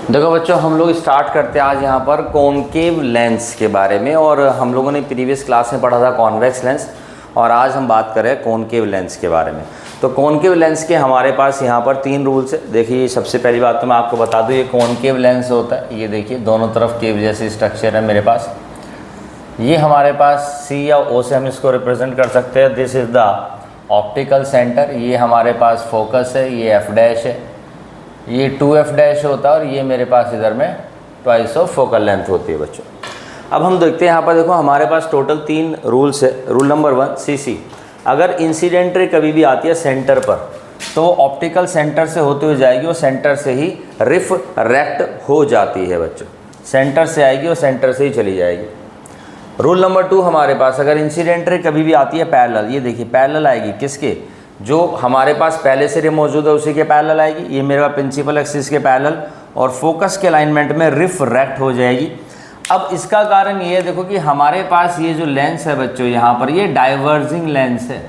देखो बच्चों, हम लोग स्टार्ट करते हैं आज यहाँ पर कॉनकेव लेंस के बारे में। और हम लोगों ने प्रीवियस क्लास में पढ़ा था कॉन्वेक्स लेंस, और आज हम बात करें कॉनकेव लेंस के बारे में। तो कॉनकेव लेंस के हमारे पास यहाँ पर 3 रूल्स है। देखिए, सबसे पहली बात तो मैं आपको बता दूँ, ये कॉनकेव लेंस होता है। ये देखिए, दोनों तरफ केव जैसी स्ट्रक्चर है मेरे पास। ये हमारे पास सी या ओ से हम इसको रिप्रेजेंट कर सकते हैं। This is the optical centre. ये हमारे पास फोकस है, ये एफ डैश है, ये 2f डैश होता है, और ये मेरे पास इधर में ट्वाइस ऑफ फोकल लेंथ होती है बच्चों। अब हम देखते हैं यहाँ पर, देखो हमारे पास टोटल 3 रूल्स है। रूल नंबर 1 सीसी, अगर इंसिडेंट रे कभी भी आती है सेंटर पर, तो ऑप्टिकल सेंटर से होते हुए जाएगी, वो सेंटर से ही रिफ्रैक्ट हो जाती है बच्चों। सेंटर से आएगी, वो सेंटर से ही चली जाएगी। रूल नंबर 2 हमारे पास, अगर इंसिडेंट रे कभी भी आती है पैरेलल, ये देखिए पैरेलल आएगी किसके, जो हमारे पास पहले से रे मौजूद है उसी के पैरेलल आएगी। ये मेरा प्रिंसिपल एक्सिस के पैरेलल, और फोकस के अलाइनमेंट में रिफ्रैक्ट हो जाएगी। अब इसका कारण ये है, देखो कि हमारे पास ये जो लेंस है बच्चों यहाँ पर, ये डाइवर्जिंग लेंस है।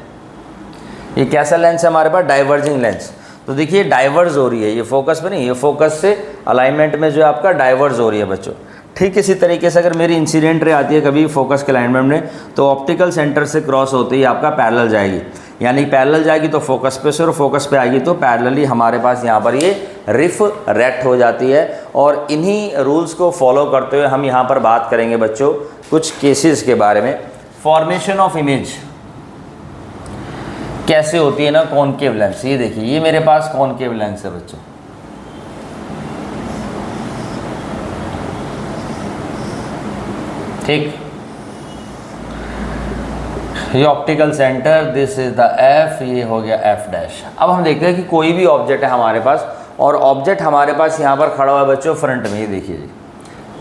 ये कैसा लेंस है हमारे पास? Diverging lens. तो देखिए डाइवर्ज हो रही है, ये फोकस पे नहीं, ये फोकस से अलाइनमेंट में जो है आपका डाइवर्ज हो रही है बच्चों। ठीक इसी तरीके से अगर मेरी इंसिडेंट रे आती है कभी फोकस के अलाइनमेंट में, तो ऑप्टिकल सेंटर से क्रॉस होते ही आपका पैरेलल जाएगी। यानी पैरेलल जाएगी तो फोकस पे से, और फोकस पे आएगी तो पैरेलली हमारे पास यहाँ पर ये रिफ्रैक्ट हो जाती है। और इन्हीं रूल्स को फॉलो करते हुए हम यहाँ पर बात करेंगे बच्चों कुछ केसेस के बारे में। फॉर्मेशन ऑफ इमेज कैसे होती है ना कॉनकेव लेंस। ये देखिए, ये मेरे पास कॉनकेव लेंस है बच्चों। ठीक, ये optical centre, this is the F, ये हो गया एफ डैश। अब हम देखते हैं कि कोई भी ऑब्जेक्ट है हमारे पास, और ऑब्जेक्ट हमारे पास यहाँ पर खड़ा हुआ है बच्चों फ्रंट में। ये देखिए जी,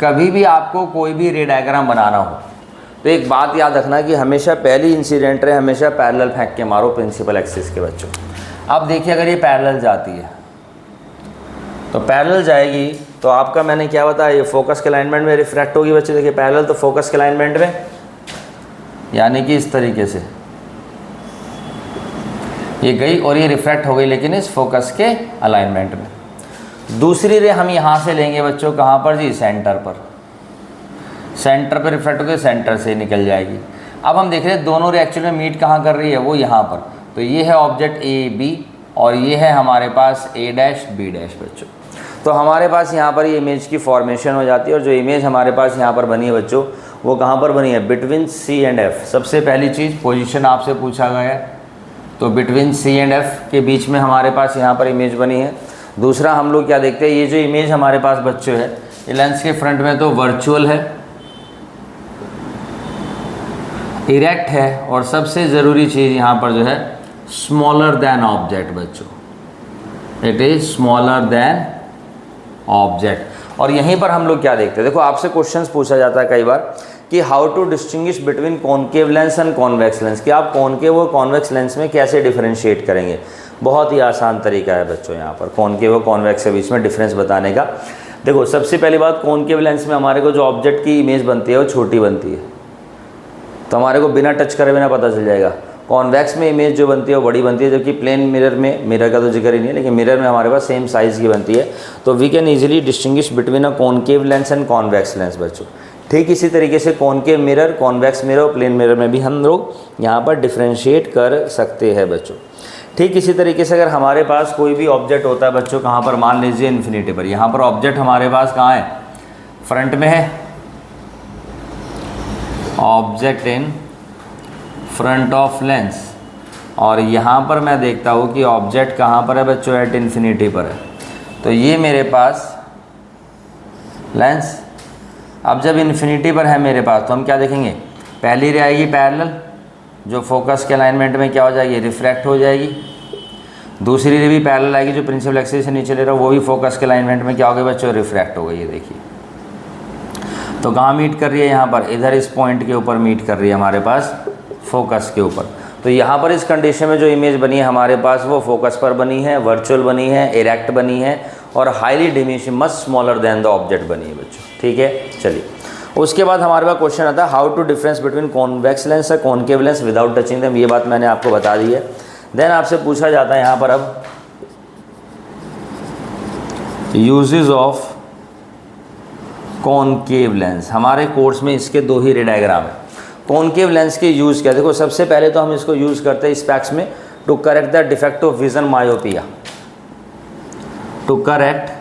कभी भी आपको कोई भी रे डायग्राम बनाना हो तो एक बात याद रखना कि हमेशा पहली इंसिडेंट रे हमेशा पैरेलल फेंक के मारो प्रिंसिपल एक्सिस के बच्चों। अब देखिए, अगर ये पैरेलल जाती है तो पैरेलल जाएगी तो आपका मैंने क्या बताया, ये फोकस के अलाइनमेंट में रिफ्रैक्ट होगी बच्चे। देखिए पैरेलल तो फोकस के अलाइनमेंट में, यानी कि इस तरीके से ये गई और ये रिफ्रैक्ट हो गई, लेकिन इस फोकस के अलाइनमेंट में। दूसरी रे हम यहाँ से लेंगे बच्चों, कहाँ पर जी? सेंटर पर। सेंटर पर रिफ्रैक्ट होकर सेंटर से निकल जाएगी। अब हम देख रहे हैं दोनों रे एक्चुअली में मीट कहाँ कर रही है, वो यहाँ पर। तो ये है ऑब्जेक्ट ए बी, और ये है हमारे पास ए डैश बी डैश बच्चों। तो हमारे पास यहाँ पर ये इमेज की फॉर्मेशन हो जाती है। और जो इमेज हमारे पास यहाँ पर बनी है बच्चों, वो कहाँ पर बनी है? Between C and F. सबसे पहली चीज़ पोजीशन आपसे पूछा गया है, तो बिटवीन सी एंड एफ के बीच में हमारे पास यहाँ पर इमेज बनी है। दूसरा हम लोग क्या देखते हैं, ये जो इमेज हमारे पास बच्चों है, ये लेंस के फ्रंट में तो वर्चुअल है, इरेक्ट है, और सबसे ज़रूरी चीज़ यहाँ पर जो है स्मॉलर देन ऑब्जेक्ट बच्चों। It is smaller than object. और यहीं पर हम लोग क्या देखते हैं, देखो आपसे क्वेश्चंस पूछा जाता है कई बार कि how to distinguish between concave lens and convex lens, कि आप कॉनकेव और कॉन्वेक्स लेंस में कैसे डिफरेंशिएट करेंगे। बहुत ही आसान तरीका है बच्चों यहाँ पर कॉनकेव और कॉन्वेक्स के बीच में डिफरेंस बताने का। देखो सबसे पहली बात, कॉनकेव लेंस में हमारे को जो ऑब्जेक्ट की इमेज बनती है वो छोटी बनती है, तो हमारे को बिना टच करे बिना पता चल जाएगा। कॉन्वेक्स में इमेज जो बनती है वो बड़ी बनती है, जबकि प्लेन मिरर में, मिरर का तो जिक्र ही नहीं है, लेकिन मिरर में हमारे पास सेम साइज़ की बनती है। तो we can easily distinguish between a concave lens and convex lens बच्चों। ठीक इसी तरीके से कॉनकेव मिरर, कॉन्वेक्स मिरर और प्लेन मिरर में भी हम लोग यहाँ पर डिफ्रेंशिएट कर सकते हैं बच्चों। ठीक इसी तरीके से अगर हमारे पास कोई भी ऑब्जेक्ट होता है बच्चों, कहाँ पर? मान लीजिए इन्फिनिटी पर। यहाँ पर ऑब्जेक्ट हमारे पास कहाँ है? फ्रंट में है, object in front of lens. और यहाँ पर मैं देखता हूँ कि ऑब्जेक्ट कहाँ पर है बच्चों? एट इन्फिनिटी पर है। तो ये मेरे पास लेंस, अब जब इन्फिनिटी पर है मेरे पास, तो हम क्या देखेंगे? पहली रे आएगी पैरेलल, जो फोकस के अलाइनमेंट में क्या हो जाएगी? रिफ्रैक्ट हो जाएगी। दूसरी रे भी पैरेलल आएगी, जो प्रिंसिपल एक्सिस से नीचे ले रहा हूँ, वो भी फोकस के अलाइनमेंट में क्या हो गई बच्चों? रिफ्रैक्ट हो गई। ये देखिए, तो कहाँ मीट कर रही है? यहाँ पर, इधर इस पॉइंट के ऊपर मीट कर रही है हमारे पास, फोकस के ऊपर। तो यहाँ पर इस कंडीशन में जो इमेज बनी है हमारे पास, वो फोकस पर बनी है, वर्चुअल बनी है, इरेक्ट बनी है, और highly diminish, much smaller than the object बनी है बच्चों। ठीक है, चलिए उसके बाद हमारे पास क्वेश्चन आता है how to difference between convex lens और concave lens without touching them. ये बात मैंने आपको बता दी है। देन आपसे पूछा जाता है यहाँ पर अब यूजेस ऑफ कॉनकेव लेंस। हमारे कोर्स में इसके दो ही रे डायग्राम है। कॉनकेव लेंस के यूज़ क्या, देखो सबसे पहले तो हम इसको यूज़ करते हैं स्पेक्स में to correct the defect of vision myopia, to correct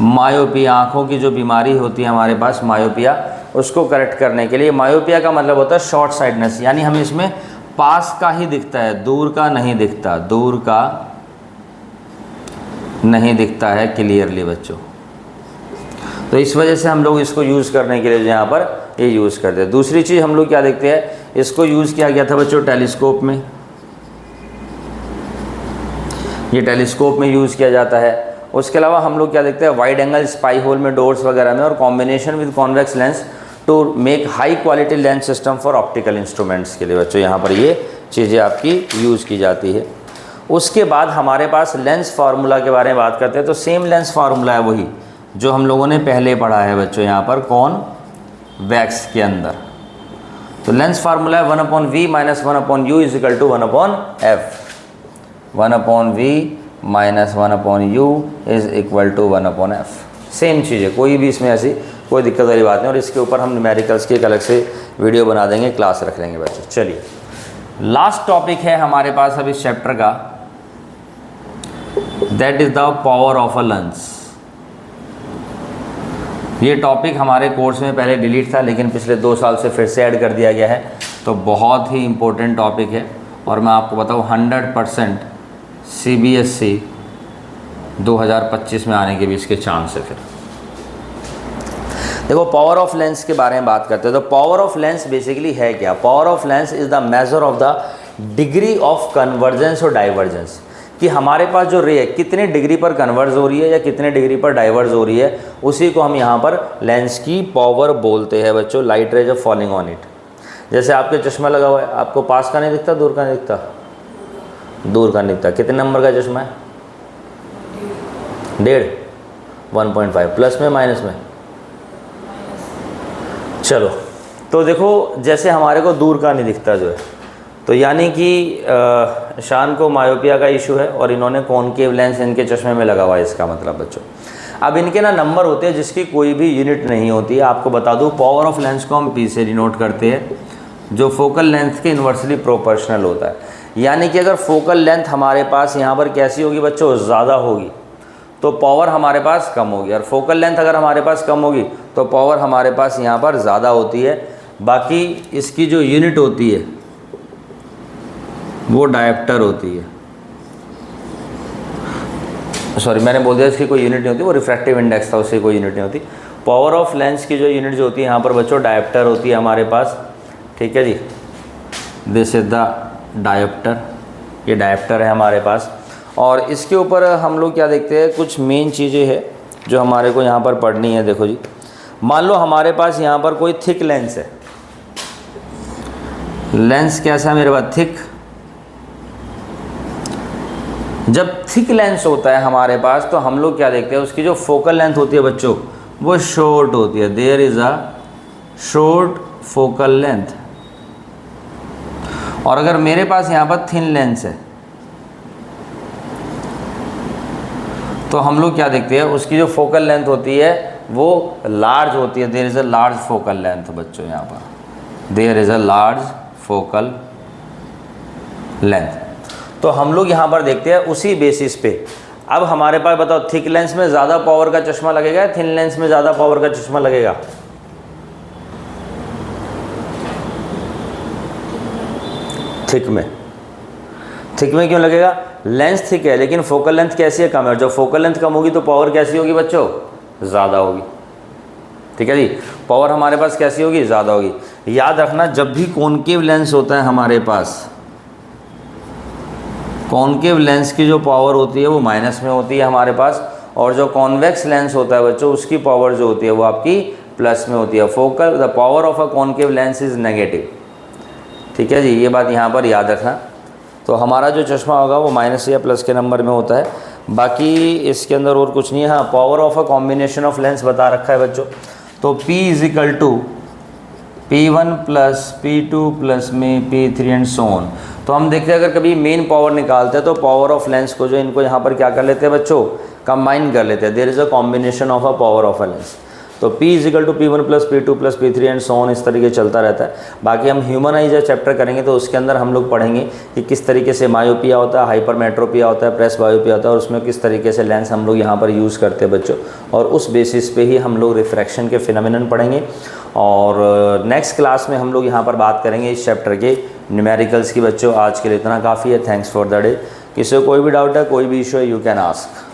myopia, आँखों की जो बीमारी होती है हमारे पास मायोपिया, उसको करेक्ट करने के लिए। मायोपिया का मतलब होता है शॉर्ट साइडनेस, यानी हमें इसमें पास का ही दिखता है, दूर का नहीं दिखता, दूर का नहीं दिखता है क्लियरली बच्चों। तो इस वजह से हम लोग इसको यूज़ करने के लिए यहाँ पर ये यूज़ करते हैं। दूसरी चीज़ हम लोग क्या देखते हैं, इसको यूज़ किया गया था बच्चों टेलीस्कोप में, ये टेलीस्कोप में यूज़ किया जाता है। उसके अलावा हम लोग क्या देखते हैं, वाइड एंगल स्पाई होल में, डोर्स वगैरह में, और combination with convex lens to make high quality lens system for optical instruments के लिए बच्चों यहाँ पर ये चीज़ें आपकी यूज़ की जाती है। उसके बाद हमारे पास लेंस फार्मूला के बारे में बात करते हैं। तो सेम लेंस फार्मूला है वही जो हम लोगों ने पहले पढ़ा है बच्चों यहाँ पर कॉन्वेक्स के अंदर। तो लेंस फार्मूला है 1/v minus 1/u is equal to 1/f, 1/v minus 1/u is equal to 1/f। Same चीज़ है, कोई भी इसमें ऐसी कोई दिक्कत वाली बात नहीं। और इसके ऊपर हम न्यूमेरिकल्स की एक अलग से वीडियो बना देंगे, क्लास रख लेंगे बच्चों। चलिए लास्ट टॉपिक है हमारे पास अब इस चैप्टर का, that is the power of a lens. ये टॉपिक हमारे कोर्स में पहले डिलीट था, लेकिन पिछले 2 साल से फिर से ऐड कर दिया गया है। तो बहुत ही इम्पोर्टेंट टॉपिक है, और मैं आपको बताऊँ 100% CBSE 2025 में आने के भी इसके चांस है। फिर देखो पावर ऑफ लेंस के बारे में बात करते हैं। तो पावर ऑफ लेंस बेसिकली है क्या, power of lens is the measure of the degree of convergence और डाइवर्जेंस, कि हमारे पास जो रे है कितने डिग्री पर कन्वर्ज हो रही है या कितने डिग्री पर डाइवर्ज हो रही है, उसी को हम यहाँ पर लेंस की पावर बोलते हैं बच्चों। Light rays of falling on it, जैसे आपके चश्मा लगा हुआ है, आपको पास का नहीं दिखता, दूर का नहीं दिखता, दूर का नहीं दिखता। कितने नंबर का चश्मा है, 1.5, 1.5, प्लस में माइनस में, चलो। तो देखो जैसे हमारे को दूर का नहीं दिखता जो है, तो यानी कि शान को मायोपिया का इशू है, और इन्होंने कॉनकेव लेंस इनके चश्मे में लगा हुआ है, इसका मतलब बच्चों। अब इनके ना नंबर होते हैं जिसकी कोई भी यूनिट नहीं होती है। आपको बता दूं पावर ऑफ लेंस को हम P से डिनोट करते हैं, जो फोकल लेंथ के इन्वर्सली प्रोपोर्शनल होता है। यानी कि अगर फोकल लेंथ हमारे पास यहाँ पर कैसी होगी बच्चों, ज़्यादा होगी, तो पावर हमारे पास कम होगी, और फोकल लेंथ अगर हमारे पास कम होगी तो पावर हमारे पास यहाँ पर ज़्यादा होती है। बाकी इसकी जो यूनिट होती है वो डायप्टर होती है, सॉरी मैंने बोल दिया इसकी कोई यूनिट नहीं होती, वो रिफ्रैक्टिव इंडेक्स था, उससे कोई यूनिट नहीं होती। पावर ऑफ लेंस की जो यूनिट जो होती है यहाँ पर बच्चों डायप्टर होती है हमारे पास, ठीक है जी। दिस इज द डायप्टर, ये डायप्टर है हमारे पास। और इसके ऊपर हम लोग क्या देखते हैं, कुछ मेन चीज़ें हैं जो हमारे को यहाँ पर पढ़नी है। देखो जी, मान लो हमारे पास यहाँ पर कोई थिक लेंस है, लेंस कैसा है मेरे पास, थिक। जब थिक लेंस होता है हमारे पास तो हम लोग क्या देखते हैं, उसकी जो फोकल लेंथ होती है बच्चों वो शॉर्ट होती है, there is a short focal length. और अगर मेरे पास यहाँ पर थिन लेंस है तो हम लोग क्या देखते हैं, उसकी जो फोकल लेंथ होती है वो लार्ज होती है, there is a large focal length बच्चों, यहाँ पर there is a large focal length. तो हम लोग यहाँ पर देखते हैं उसी बेसिस पे। अब हमारे पास बताओ थिक लेंस में ज़्यादा पावर का चश्मा लगेगा या थिन लेंस में ज़्यादा पावर का चश्मा लगेगा? थिक में। थिक में क्यों लगेगा? लेंस थिक है लेकिन फोकल लेंथ कैसी है, कम है। जब फोकल लेंथ कम होगी तो पावर कैसी होगी बच्चों? ज़्यादा होगी। ठीक है जी, पावर हमारे पास कैसी होगी? ज़्यादा होगी। याद रखना, जब भी कॉनकेव लेंस होता है हमारे पास, कॉनकेव लेंस की जो पावर होती है वो माइनस में होती है हमारे पास, और जो कॉन्वेक्स लेंस होता है बच्चों उसकी पावर जो होती है वो आपकी प्लस में होती है। Focal the power of a concave lens is negative. ठीक है जी, ये बात यहाँ पर याद रखना। तो हमारा जो चश्मा होगा वो माइनस या प्लस के नंबर में होता है, बाकी इसके अंदर और कुछ नहीं है। हाँ, power of a combination of lens बता रखा है बच्चों। तो P is equal to P1 plus P2 plus में P3 एंड सो ऑन। तो हम देखते हैं अगर कभी मेन पावर निकालते हैं तो पावर ऑफ लेंस को जो इनको यहाँ पर क्या कर लेते हैं बच्चों, कंबाइन कर लेते हैं। There is a combination of a power of a lens. तो P is equal to P1 plus P2 plus P3 and so on, इस तरीके चलता रहता है। बाकी हम ह्यूमन आई जब चैप्टर करेंगे तो उसके अंदर हम लोग पढ़ेंगे कि किस तरीके से मायोपिया होता है, हाइपरमेट्रोपिया होता है, प्रेस बायोपिया होता है, और उसमें किस तरीके से लेंस हम लोग यहाँ पर यूज़ करते हैं बच्चों, और उस बेसिस पे ही हम लोग रिफ्रैक्शन के फिनोमिनन पढ़ेंगे। और नेक्स्ट क्लास में हम लोग यहाँ पर बात करेंगे इस चैप्टर के न्यूमेरिकल्स की। बच्चों आज के लिए इतना काफ़ी है। Thanks for the day. किसी को कोई भी डाउट है, कोई भी इशू है, यू कैन आस्क।